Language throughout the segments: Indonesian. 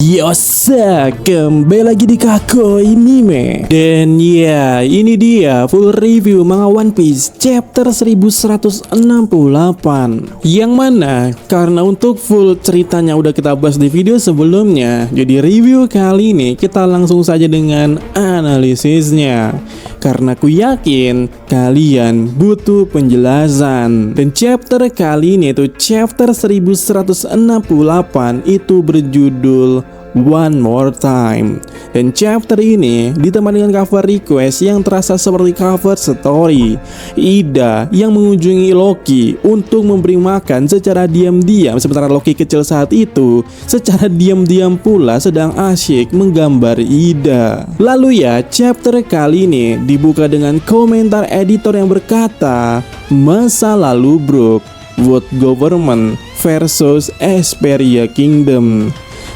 Yosa, kembali lagi di Kakoi Anime. Dan ya, ini dia full review manga One Piece chapter 1168. Yang mana karena untuk full ceritanya udah kita bahas di video sebelumnya, jadi review kali ini kita langsung saja dengan analisisnya. Karena aku yakin kalian butuh penjelasan. Dan chapter kali ini itu chapter 1168 itu berjudul One More Time. Dan chapter ini ditemani dengan cover request yang terasa seperti cover story. Ida yang mengunjungi Loki untuk memberi makan secara diam-diam, sementara Loki kecil saat itu secara diam-diam pula sedang asyik menggambar Ida. Lalu ya, chapter kali ini dibuka dengan komentar editor yang berkata, masa lalu Brook, World Government versus Esperia Kingdom.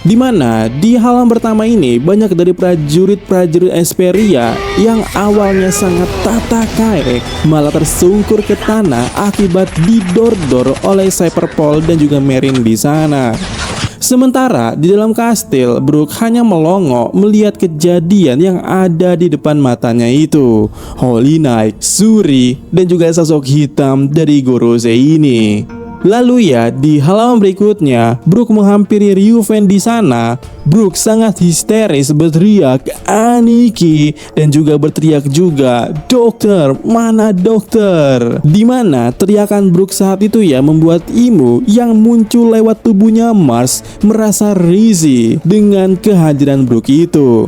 Dimana di halaman pertama ini banyak dari prajurit-prajurit Esperia yang awalnya sangat tata kaek malah tersungkur ke tanah akibat didor-dor oleh Cyberpol dan juga Marine di sana. Sementara di dalam kastil, Brook hanya melongo melihat kejadian yang ada di depan matanya itu. Holy Knight, Shuri, dan juga sosok hitam dari Gorose ini. Lalu ya, di halaman berikutnya, Brook menghampiri Ryuven di sana. Brook sangat histeris berteriak Aniki dan juga berteriak juga, dokter, mana dokter? Dimana teriakan Brook saat itu ya membuat Imu yang muncul lewat tubuhnya Mars merasa risih dengan kehadiran Brook itu.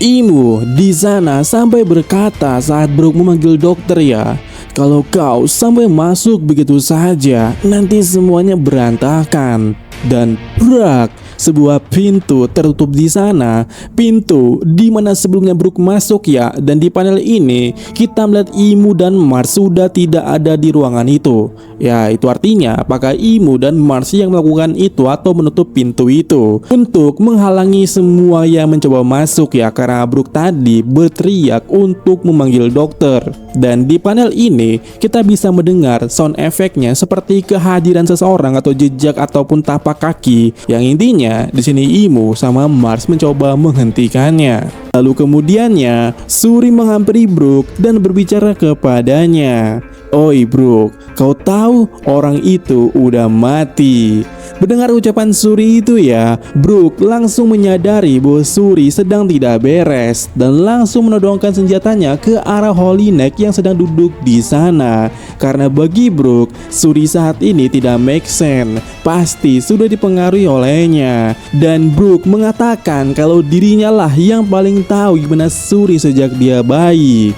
Imu di sana sampai berkata saat Brook memanggil dokter ya, kalau kau sampai masuk begitu saja, nanti semuanya berantakan. Dan brak, sebuah pintu tertutup di sana. Pintu di mana sebelumnya Brook masuk ya. Dan di panel ini kita melihat Imu dan Mars sudah tidak ada di ruangan itu. Ya, itu artinya apakah Imu dan Mars yang melakukan itu atau menutup pintu itu untuk menghalangi semua yang mencoba masuk ya, karena Brook tadi berteriak untuk memanggil dokter. Dan di panel ini kita bisa mendengar sound efeknya seperti kehadiran seseorang atau jejak ataupun tapak kaki, yang intinya di sini Imu sama Mars mencoba menghentikannya. Lalu kemudiannya Shuri menghampiri Brook dan berbicara kepadanya. Oi Brook, kau tahu orang itu udah mati. Mendengar ucapan Shuri itu ya, Brook langsung menyadari bahwa Shuri sedang tidak beres dan langsung menodongkan senjatanya ke arah Holy Knight yang sedang duduk di sana. Karena bagi Brook, Shuri saat ini tidak make sense, pasti sudah dipengaruhi olehnya. Dan Brook mengatakan kalau dirinya lah yang paling tahu gimana Shuri sejak dia bayi.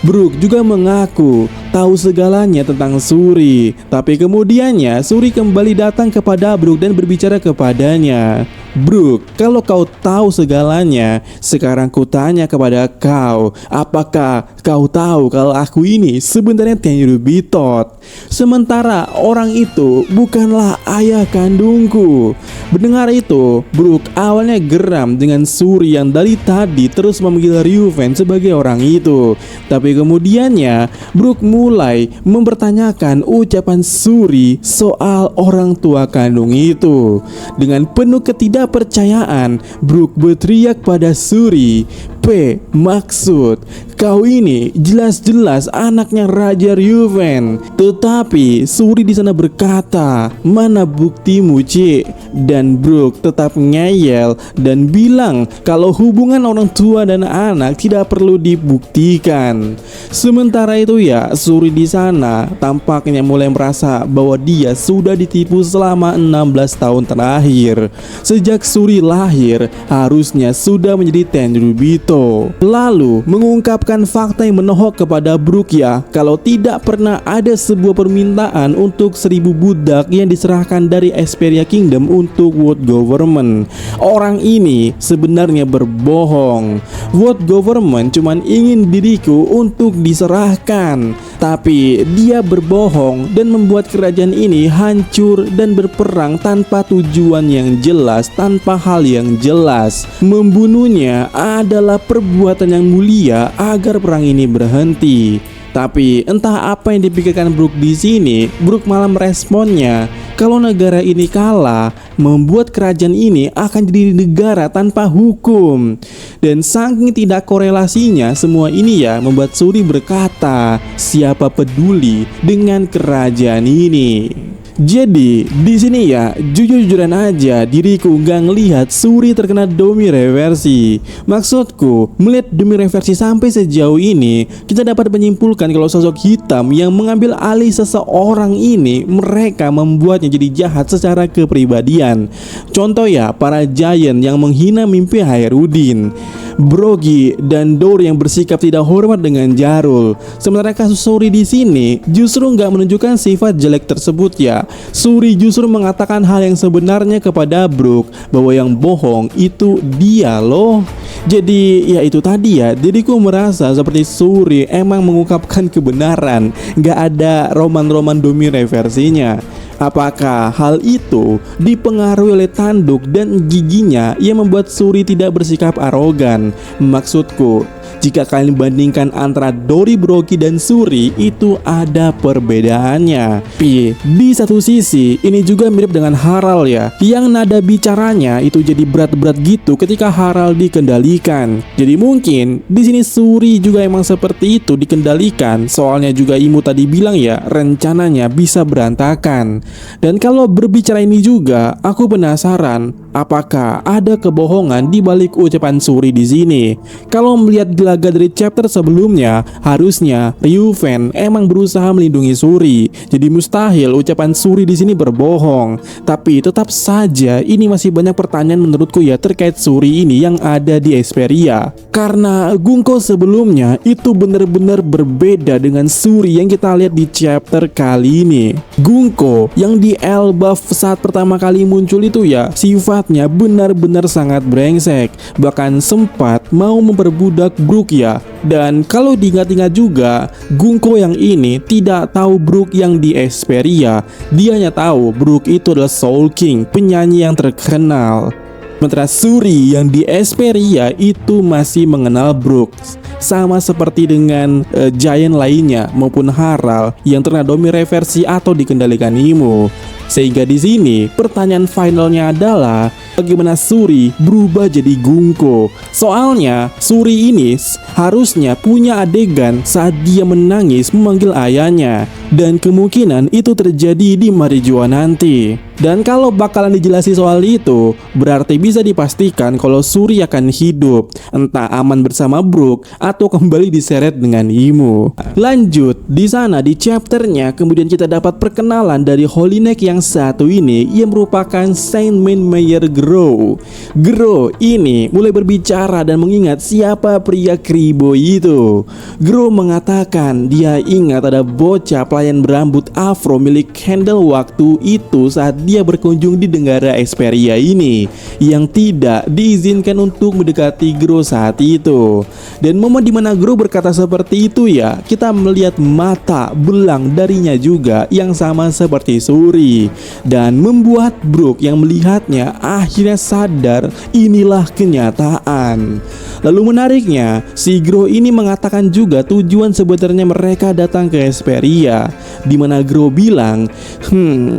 Brook juga mengaku tahu segalanya tentang Shuri. Tapi kemudiannya Shuri kembali datang kepada Brook dan berbicara kepadanya. Brook, kalau kau tahu segalanya, sekarang kutanya kepada kau, apakah kau tahu kalau aku ini sebenarnya Tenryubitot? Sementara orang itu bukanlah ayah kandungku. Mendengar itu, Brook awalnya geram dengan Shuri yang dari tadi terus memanggil Ryuven sebagai orang itu. Tapi kemudiannya Brook mulai mempertanyakan ucapan Shuri soal orang tua kandung itu. Dengan penuh ketidakpercayaan, Brook berteriak pada Shuri, P, maksud kau ini jelas-jelas anaknya Raja Ryuven. Tetapi Shuri di sana berkata, mana buktimu Cik? Dan Brook tetap ngeyel dan bilang kalau hubungan orang tua dan anak tidak perlu dibuktikan. Sementara itu ya, Shuri di sana tampaknya mulai merasa bahwa dia sudah ditipu selama 16 tahun terakhir. Sejak Shuri lahir, harusnya sudah menjadi Tenryubito. Lalu mengungkapkan fakta yang menohok kepada Brook ya, kalau tidak pernah ada sebuah permintaan untuk 1000 budak yang diserahkan dari Esperia Kingdom untuk World Government. Orang ini sebenarnya berbohong. World Government cuman ingin diriku untuk diserahkan, tapi dia berbohong dan membuat kerajaan ini hancur dan berperang tanpa tujuan yang jelas, tanpa hal yang jelas. Membunuhnya adalah perbuatan yang mulia agar perang ini berhenti. Tapi entah apa yang dipikirkan Brook di sini, Brook malah meresponnya kalau negara ini kalah, membuat kerajaan ini akan jadi negara tanpa hukum. Dan saking tidak korelasinya semua ini ya, membuat Suri berkata, siapa peduli dengan kerajaan ini. Jadi di sini ya, jujur-jujuran aja diriku nggak ngelihat Suri terkena domi reversi. Maksudku, melihat domi reversi sampai sejauh ini, kita dapat menyimpulkan kalau sosok hitam yang mengambil alih seseorang ini, mereka membuatnya jadi jahat secara kepribadian. Contoh ya, para giant yang menghina mimpi Hairudin, Brogy dan Dor yang bersikap tidak hormat dengan Jarul. Sementara kasus Suri di sini justru nggak menunjukkan sifat jelek tersebut ya. Suri justru mengatakan hal yang sebenarnya kepada Brook, bahwa yang bohong itu dia loh. Jadi ya itu tadi ya, diriku merasa seperti Suri emang mengungkapkan kebenaran, nggak ada roman-roman domi reversinya. Apakah hal itu dipengaruhi oleh tanduk dan giginya yang membuat Suri tidak bersikap arogan? Maksudku, jika kalian bandingkan antara Dori, Brogy, dan Suri, itu ada perbedaannya. Di satu sisi, ini juga mirip dengan Harald ya, yang nada bicaranya itu jadi berat-berat gitu ketika Harald dikendalikan. Jadi mungkin di sini Suri juga emang seperti itu dikendalikan. Soalnya juga Imu tadi bilang ya, rencananya bisa berantakan. Dan kalau berbicara ini juga, aku penasaran apakah ada kebohongan di balik ucapan Suri di sini. Kalau melihat laga dari chapter sebelumnya, harusnya Ryuven emang berusaha melindungi Suri. Jadi mustahil ucapan Suri di sini berbohong. Tapi tetap saja ini masih banyak pertanyaan menurutku ya terkait Suri ini yang ada di Esperia. Karena Gunko sebelumnya itu benar-benar berbeda dengan Suri yang kita lihat di chapter kali ini. Gunko yang di Elbaf saat pertama kali muncul itu ya, sifatnya benar-benar sangat brengsek, bahkan sempat mau memperbudak Brook ya. Dan kalau diingat-ingat juga, Gunko yang ini tidak tahu Brook yang di Esperia. Dia hanya tahu Brook itu adalah Soul King, penyanyi yang terkenal. Sementara Suri yang di Esperia itu masih mengenal Brook, sama seperti dengan giant lainnya maupun Harald yang terkena domi reversi atau dikendalikan Imu. Sehingga di sini pertanyaan finalnya adalah bagaimana Suri berubah jadi Gunko. Soalnya Suri ini harusnya punya adegan saat dia menangis memanggil ayahnya, dan kemungkinan itu terjadi di Marijoa nanti. Dan kalau bakalan dijelasi soal itu, berarti bisa dipastikan kalau Suri akan hidup, entah aman bersama Brook atau kembali diseret dengan Imu. Lanjut, di sana di chapternya kemudian kita dapat perkenalan dari Holy Neck yang satu ini, yang merupakan Saint Mainmayer Grow. Grow ini mulai berbicara dan mengingat siapa pria kribo itu. Grow mengatakan dia ingat ada bocah pelayan berambut afro milik Handel waktu itu saat dia berkunjung di negara Esperia ini, yang tidak diizinkan untuk mendekati Grow saat itu. Dan momen dimana Grow berkata seperti itu ya, kita melihat mata belang darinya juga yang sama seperti Suri, dan membuat Brook yang melihatnya akhirnya sadar inilah kenyataan. Lalu menariknya, si Grow ini mengatakan juga tujuan sebenarnya mereka datang ke Esperia, dimana Grow bilang,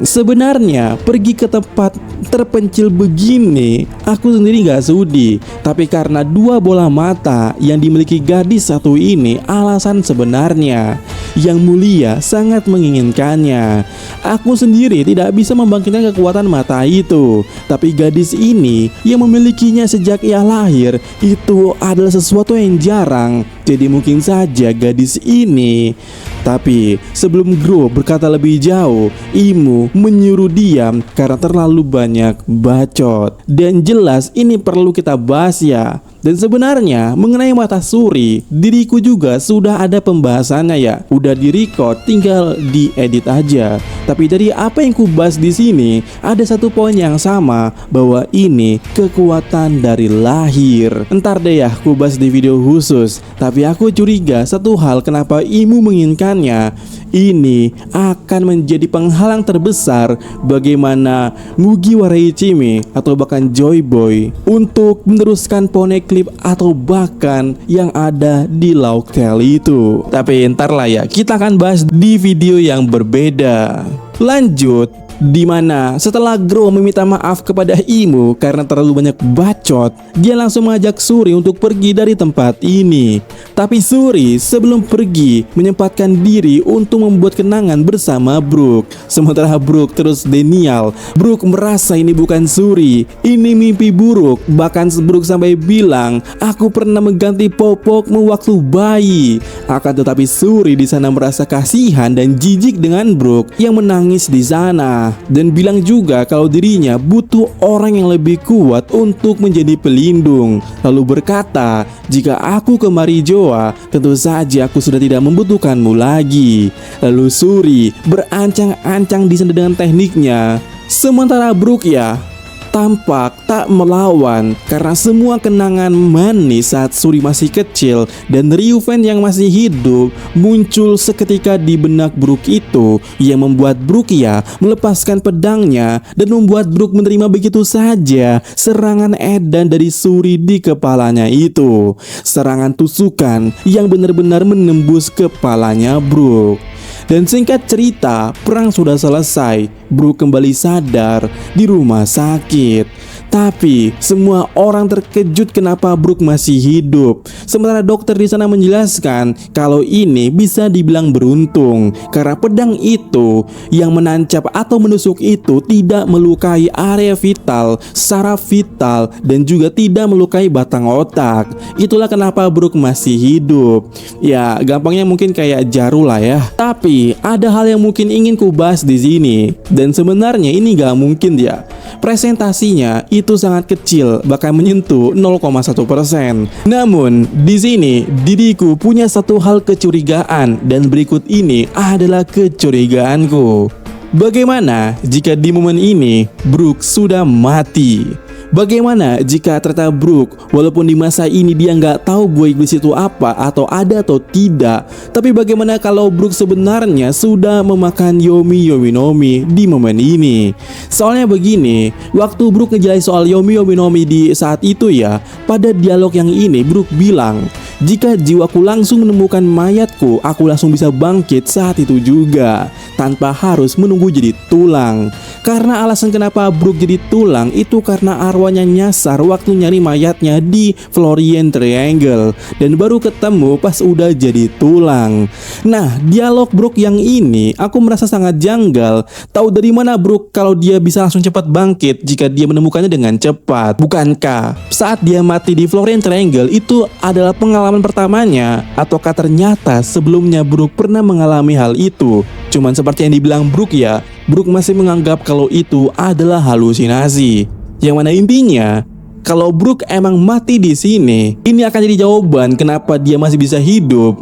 sebenarnya pergi ke tempat terpencil begini aku sendiri gak sudi, tapi karena dua bola mata yang dimiliki gadis satu ini alasan sebenarnya. Yang mulia sangat menginginkannya. Aku sendiri tidak bisa membangkitkan kekuatan mata itu, tapi gadis ini yang memilikinya sejak ia lahir itu adalah sesuatu yang jarang. Jadi mungkin saja gadis ini. Tapi sebelum Grow berkata lebih jauh, Imu menyuruh diam karena terlalu banyak bacot. Dan jelas ini perlu kita bahas ya. Dan sebenarnya mengenai mata Suri, diriku juga sudah ada pembahasannya ya. Udah di record, tinggal diedit aja. Tapi dari apa yang kubahas di sini, ada satu poin yang sama, bahwa ini kekuatan dari lahir. Entar deh ya kubahas di video khusus. Tapi aku curiga satu hal, kenapa Imu menginginkannya. Ini akan menjadi penghalang terbesar bagaimana Mugiwara Ichimi atau bahkan Joy Boy untuk meneruskan Poneglyph atau bahkan yang ada di Lauk Tale itu. Tapi entar lah ya, kita akan bahas di video yang berbeda. Lanjut, dimana setelah Grow meminta maaf kepada Imu karena terlalu banyak bacot, dia langsung mengajak Suri untuk pergi dari tempat ini. Tapi Suri sebelum pergi menyempatkan diri untuk membuat kenangan bersama Brook. Sementara Brook terus denial. Brook merasa ini bukan Suri, ini mimpi buruk. Bahkan Brook sampai bilang, aku pernah mengganti popokmu waktu bayi. Akan tetapi Suri di sana merasa kasihan dan jijik dengan Brook yang menangis di sana, dan bilang juga kalau dirinya butuh orang yang lebih kuat untuk menjadi pelindung. Lalu berkata, jika aku ke Marijoa, tentu saja aku sudah tidak membutuhkanmu lagi. Lalu Suri berancang-ancang di sana dengan tekniknya. Sementara Brook ya tampak tak melawan karena semua kenangan manis saat Suri masih kecil dan Ryuven yang masih hidup muncul seketika di benak Brook itu, yang membuat Brook ya melepaskan pedangnya dan membuat Brook menerima begitu saja serangan edan dari Suri di kepalanya itu. Serangan tusukan yang benar-benar menembus kepalanya Brook. Dan singkat cerita, perang sudah selesai. Brook kembali sadar di rumah sakit. Tapi semua orang terkejut kenapa Brook masih hidup. Sementara dokter di sana menjelaskan kalau ini bisa dibilang beruntung karena pedang itu yang menancap atau menusuk itu tidak melukai area vital, saraf vital, dan juga tidak melukai batang otak. Itulah kenapa Brook masih hidup. Ya, gampangnya mungkin kayak jaru lah ya. Tapi ada hal yang mungkin ingin ku bahas di sini, dan sebenarnya ini gak mungkin ya. Presentasinya itu sangat kecil, bahkan menyentuh 0,1%. Namun di sini diriku punya satu hal kecurigaan, dan berikut ini adalah kecurigaanku. Bagaimana jika di momen ini Brook sudah mati? Bagaimana jika ternyata Brook walaupun di masa ini dia nggak tahu buah iblis itu apa atau ada atau tidak, tapi bagaimana kalau Brook sebenarnya sudah memakan Yomi Nomi di momen ini? Soalnya begini, waktu Brook ngejelasin soal Yomi Nomi di saat itu ya, pada dialog yang ini Brook bilang, jika jiwaku langsung menemukan mayatku, aku langsung bisa bangkit saat itu juga tanpa harus menunggu jadi tulang. Karena alasan kenapa Brook jadi tulang itu karena arwahnya nyasar waktu nyari mayatnya di Florian Triangle, dan baru ketemu pas udah jadi tulang. Nah, dialog Brook yang ini aku merasa sangat janggal. Tahu dari mana Brook kalau dia bisa langsung cepat bangkit jika dia menemukannya dengan cepat? Bukankah saat dia mati di Florian Triangle itu adalah pengalaman pertamanya? Ataukah ternyata sebelumnya Brook pernah mengalami hal itu? Cuman seperti yang dibilang Brook ya, Brook masih menganggap kalau itu adalah halusinasi. Yang mana intinya, kalau Brook emang mati di sini, ini akan jadi jawaban kenapa dia masih bisa hidup.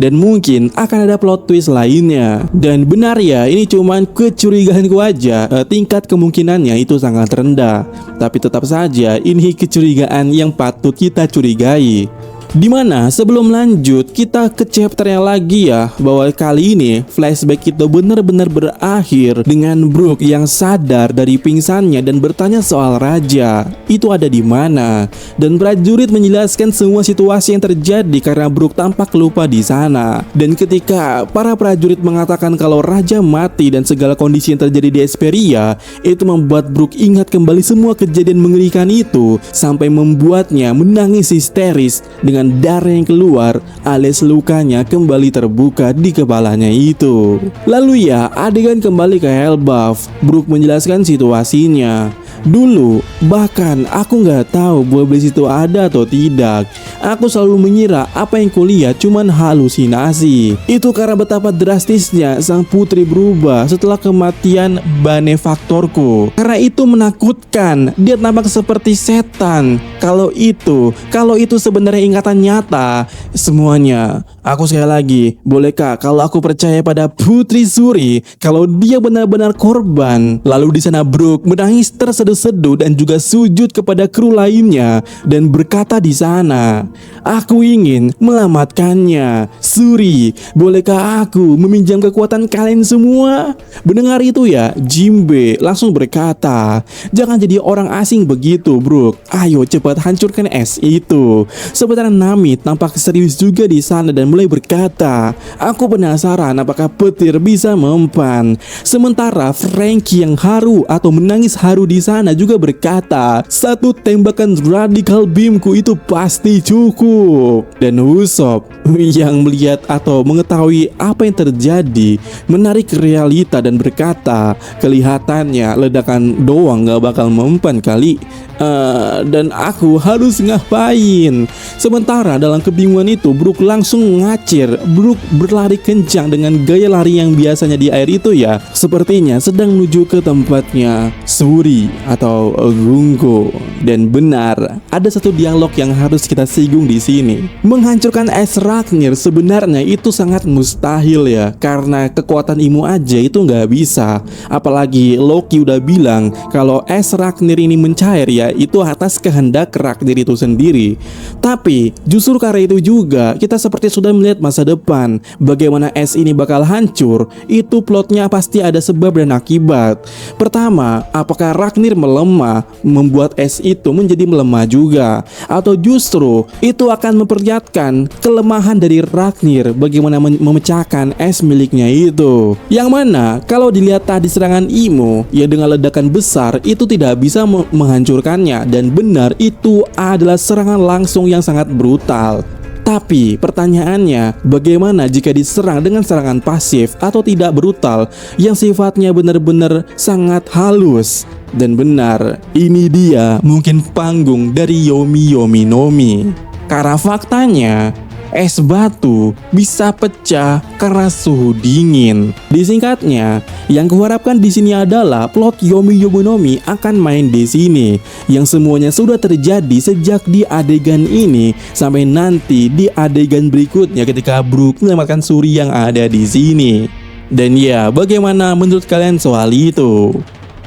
Dan mungkin akan ada plot twist lainnya. Dan benar ya, ini cuman kecurigaanku aja. Tingkat kemungkinannya itu sangat rendah. Tapi tetap saja ini kecurigaan yang patut kita curigai. Dimana sebelum lanjut kita ke chapter yang lagi ya, bahwa kali ini flashback kita benar-benar berakhir dengan Brook yang sadar dari pingsannya dan bertanya soal raja itu ada di mana, dan prajurit menjelaskan semua situasi yang terjadi karena Brook tampak lupa di sana. Dan ketika para prajurit mengatakan kalau raja mati dan segala kondisi yang terjadi di Esperia, itu membuat Brook ingat kembali semua kejadian mengerikan itu sampai membuatnya menangis histeris dengan darah yang keluar alias lukanya kembali terbuka di kepalanya itu. Lalu ya, adegan kembali ke Elbaf. Brook menjelaskan situasinya. Dulu, bahkan aku nggak tahu buah iblis itu ada atau tidak. Aku selalu mengira apa yang kulihat cuman halusinasi. Itu karena betapa drastisnya sang putri berubah setelah kematian benefaktorku. Karena itu menakutkan, dia tampak seperti setan. Kalau itu sebenarnya ingatan nyata semuanya. Aku sekali lagi, bolehkah kalau aku percaya pada Putri Suri kalau dia benar-benar korban? Lalu di sana Brook menangis terseduh-seduh dan juga sujud kepada kru lainnya dan berkata di sana, "Aku ingin melamatkannya. Suri, bolehkah aku meminjam kekuatan kalian semua?" Mendengar itu ya, Jinbe langsung berkata, "Jangan jadi orang asing begitu, Brook. Ayo cepat hancurkan es itu." Sementara Nami tampak serius juga di sana dan mulai berkata, "Aku penasaran apakah petir bisa mempan." Sementara Frankie yang haru atau menangis haru di sana juga berkata, "Satu tembakan radical beamku itu pasti cukup." Dan Usopp yang melihat atau mengetahui apa yang terjadi menarik realita dan berkata, "Kelihatannya ledakan doang gak bakal mempan kali. Dan aku harus ngapain?" Sementara dalam kebingungan itu Brook langsung ngacir. Brook berlari kencang dengan gaya lari yang biasanya di air itu ya, sepertinya sedang menuju ke tempatnya Suri atau Rungo. Dan benar, ada satu dialog yang harus kita singgung di sini. Menghancurkan es Ragnir sebenarnya itu sangat mustahil ya, karena kekuatan Imo aja itu nggak bisa. Apalagi Loki udah bilang kalau es Ragnir ini mencair ya, itu atas kehendak Ragnir itu sendiri. Tapi justru karena itu juga kita seperti sudah melihat masa depan. Bagaimana es ini bakal hancur, itu plotnya pasti ada sebab dan akibat. Pertama, apakah Ragnir melemah membuat es itu menjadi melemah juga, atau justru itu akan memperlihatkan kelemahan dari Ragnir bagaimana memecahkan es miliknya itu. Yang mana kalau dilihat tadi serangan Imo ya dengan ledakan besar itu tidak bisa menghancurkannya, dan benar itu adalah serangan langsung yang sangat brutal. Tapi pertanyaannya, bagaimana jika diserang dengan serangan pasif atau tidak brutal yang sifatnya benar-benar sangat halus? Dan benar, ini dia mungkin panggung dari Yomi Yomi Nomi. Karena faktanya, es batu bisa pecah karena suhu dingin. Disingkatnya, yang kuharapkan di sini adalah plot Yomi Yomi Nomi akan main di sini, yang semuanya sudah terjadi sejak di adegan ini sampai nanti di adegan berikutnya ketika Brook menyelamatkan Suri yang ada di sini. Dan ya, bagaimana menurut kalian soal itu?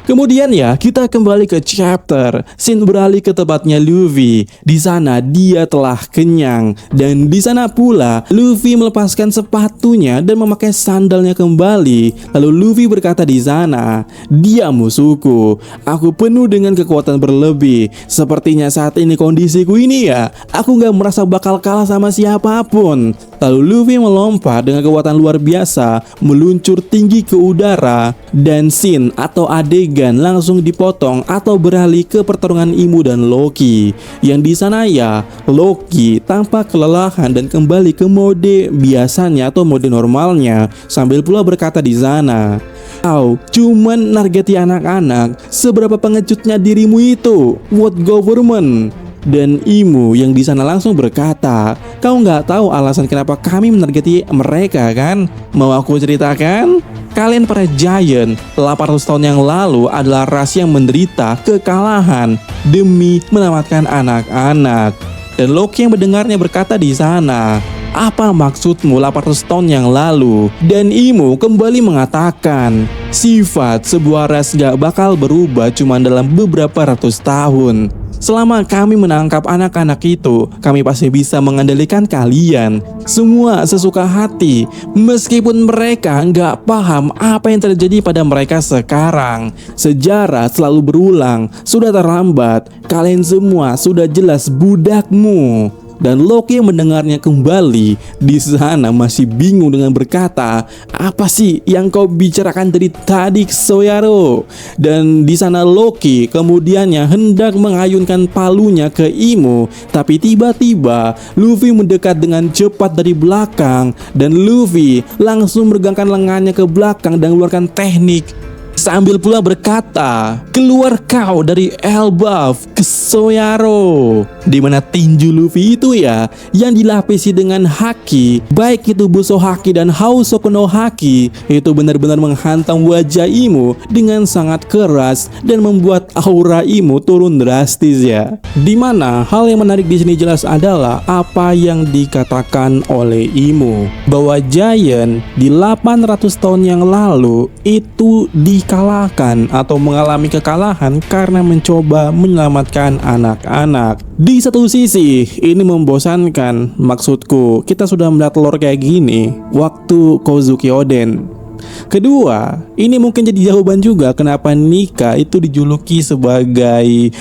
Kemudian ya, kita kembali ke chapter. Scene beralih ke tempatnya Luffy. Di sana dia telah kenyang, dan di sana pula Luffy melepaskan sepatunya dan memakai sandalnya kembali. Lalu Luffy berkata di sana, "Dia musuhku. Aku penuh dengan kekuatan berlebih. Sepertinya saat ini kondisiku ini ya, aku gak merasa bakal kalah sama siapapun." Lalu Luffy melompat dengan kekuatan luar biasa, meluncur tinggi ke udara, dan scene atau adegan langsung dipotong atau beralih ke pertarungan Imo dan Loki. Yang di sana ya, Loki tampak kelelahan dan kembali ke mode biasanya atau mode normalnya, sambil pula berkata di sana, "Kau cuman nargeti anak-anak, seberapa pengejutnya dirimu itu? What government?" Dan Imo yang di sana langsung berkata, "Kau nggak tahu alasan kenapa kami menargeti mereka kan? Mau aku ceritakan? Kalian para giant 800 tahun yang lalu adalah ras yang menderita kekalahan demi menyelamatkan anak-anak." Dan Loki yang mendengarnya berkata di sana, "Apa maksudmu 800 tahun yang lalu?" Dan Imo kembali mengatakan, "Sifat sebuah ras gak bakal berubah cuma dalam beberapa ratus tahun. Selama kami menangkap anak-anak itu, kami pasti bisa mengendalikan kalian semua sesuka hati, meskipun mereka nggak paham apa yang terjadi pada mereka sekarang. Sejarah selalu berulang, sudah terlambat, kalian semua sudah jelas budakmu." Dan Loki yang mendengarnya kembali di sana masih bingung dengan berkata, "Apa sih yang kau bicarakan dari tadi, Soyaro?" Dan di sana Loki kemudiannya hendak mengayunkan palunya ke Imo, tapi tiba-tiba Luffy mendekat dengan cepat dari belakang, dan Luffy langsung meregangkan lengannya ke belakang dan mengeluarkan teknik sambil pula berkata, "Keluar kau dari Elbaf ke Soyaro." Dimana tinju Luffy itu ya yang dilapisi dengan haki, baik itu Buso Haki dan Hausoku no Haki, itu benar-benar menghantam wajah Imo dengan sangat keras dan membuat aura Imo turun drastis ya. Dimana hal yang menarik di sini jelas adalah apa yang dikatakan oleh Imo, bahwa Giant di 800 tahun yang lalu itu dikalahkan atau mengalami kekalahan karena mencoba menyelamatkan anak-anak. Di satu sisi ini membosankan, maksudku kita sudah melihat lore kayak gini waktu Kozuki Oden. Kedua, ini mungkin jadi jawaban juga kenapa Nika itu dijuluki sebagai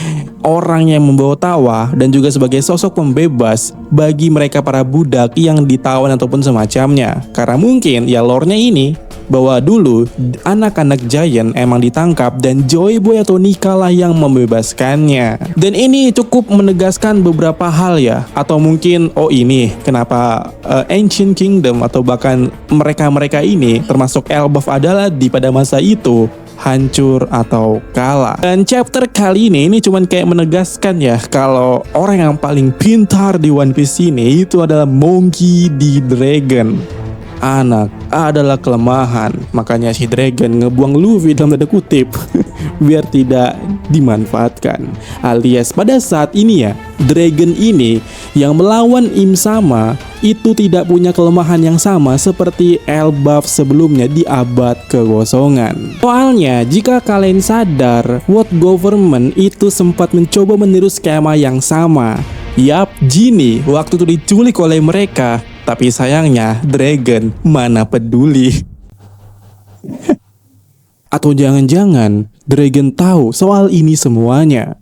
orang yang membawa tawa dan juga sebagai sosok pembebas bagi mereka para budak yang ditawan ataupun semacamnya. Karena mungkin ya lore-nya ini bahwa dulu anak-anak Giant emang ditangkap dan Joy Boy atau Nika lah yang membebaskannya. Dan ini cukup menegaskan beberapa hal ya, atau mungkin ini kenapa Ancient Kingdom atau bahkan mereka-mereka ini termasuk Elbaf adalah di pada masa itu hancur atau kalah. Dan chapter kali ini cuman kayak menegaskan ya kalau orang yang paling pintar di One Piece ini itu adalah Monkey D. Dragon. Anak adalah kelemahan, makanya si Dragon ngebuang Luffy dalam tanda kutip biar tidak dimanfaatkan. Alias pada saat ini ya, Dragon ini yang melawan Im Sama itu tidak punya kelemahan yang sama seperti Elbaf sebelumnya di abad kekosongan. Soalnya jika kalian sadar, World Government itu sempat mencoba meniru skema yang sama. Yap, Genie waktu itu diculik oleh mereka, tapi sayangnya Dragon mana peduli. Atau jangan-jangan Dragon tahu soal ini semuanya.